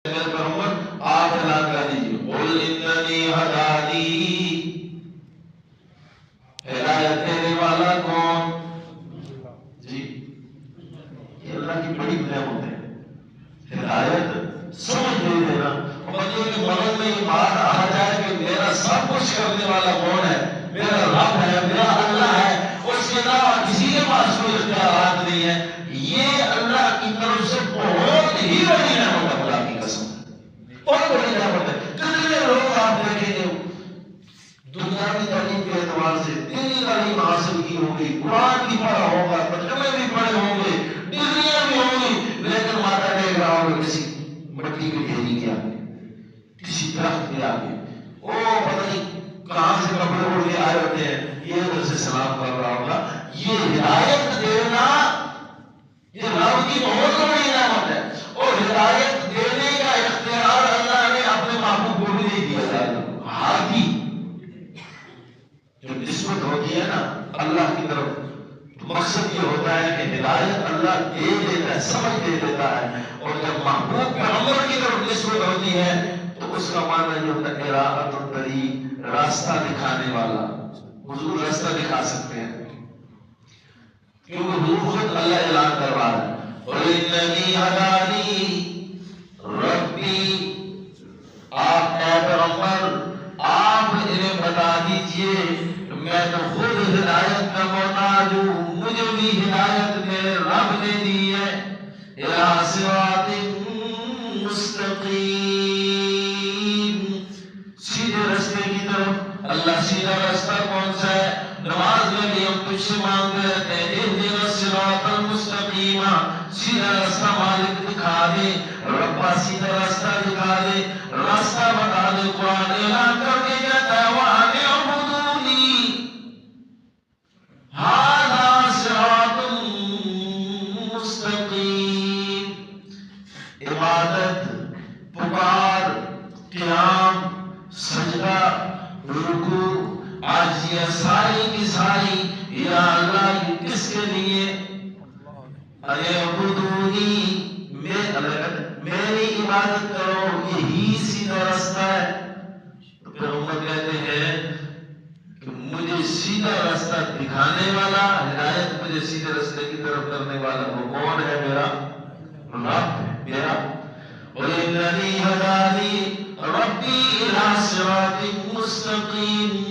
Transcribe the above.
میرے پیغمبر آپ اعلان کر دیجیے قل اننی ہدانی، ہدایت دینے والا کون؟ جی یہ اللہ کی بڑی نعمت ہے، ہدایت سمجھ دے دینا۔ بندے کے من میں یہ بات آ جائے کہ میرا سب کچھ کرنے والا کون ہے؟ میرا رب ہے، میرا اللہ ہے، اس کے علاوہ کسی کے پاس کوئی اختیارات نہیں ہے۔ یہ اللہ کی طرف سے بہت ہی بڑی نعمت ہے، اللہ کی قسم بہت بڑی نعمت ہے۔ کتنے لوگ آپ دیکھیں گے دنیاوی تعلیم کے اعتبار سے دینی تعلیم حاصل کی ہوگی، قرآن بھی پڑھا ہوگا، ترجمے بھی پڑھے ہوں گے، ڈگریاں بھی ہوں گی، لیکن ماتا دیکھ رہا ہوگا کسی مٹی کے ڈھیری کے آگے، کسی درخت کے آگے، وہ پتہ نہیں کہاں سے کپڑے اڑ کے آئے ہوتے ہیں، یہ ادھر سے سلام کر رہا ہوگا۔ یہ ہدایت دینا یہ رب کی بہت بڑی نعمت ہے، اور ہدایت دینے کا اختیار اللہ نے اپنے محبوب کو بھی نہیں دیا ہے۔ ہاتھی جو نسبت ہوتی ہے نا اللہ کی طرف، مقصد یہ ہوتا ہے کہ ہدایت اللہ دے دیتا ہے، سمجھ دے دیتا ہے، اور جب محبوب پیغمبر کی طرف نسبت ہوتی ہے تو اس کا معنی یہ ہوتا ہے اراۃ الطریق، راستہ دکھانے والا۔ حضور راستہ دکھا سکتے ہیں کیونکہ حضور خود اللہ اعلان کروا رہا ہے قل اننی ہدانی ربی، آپ اے پیغمبر آپ انہیں بتا دیجئے میں تو خود ہدایت کا محتاج ہوں، مجھے بھی ہدایت میرے رب نے دی ہے، الی صراط مستقیم، سیدھے راستے کی طرف۔ اللہ سیدھا راستہ کون سا ہے؟ نماز میں بھی ہم تجھ سے مانگتے رہتے ہیں اہدنا الصراط المستقیم، سیدھا راستہ مالک دکھا دے، ربا سیدھا راستہ دکھا دے، راستہ بتا دے۔ قرآن اعلان کر کے کہتا ہے وَأَنِ اعْبُدُونِی هَذَا صِرَاطٌ مُسْتَقِيم، عبادت، پکار، قیام، سجدہ، رکوع، عاجزیاں ساری کی ساری یا اللہ یہ کس کے لیے؟ اعبدونی، میری عبادت کرو، یہی سیدھا راستہ ہے۔ تو پیغمبر کہتے ہیں کہ مجھے سیدھا راستہ دکھانے والا، ہدایت مجھے سیدھے راستے کی طرف کرنے والا وہ کون ہے؟ میرا رب ہے، میرا۔ وَإِنَّنِي هَدَانِي رَبِّي إِلَىٰ صِرَاطٍ مُسْتَقِيمٍ،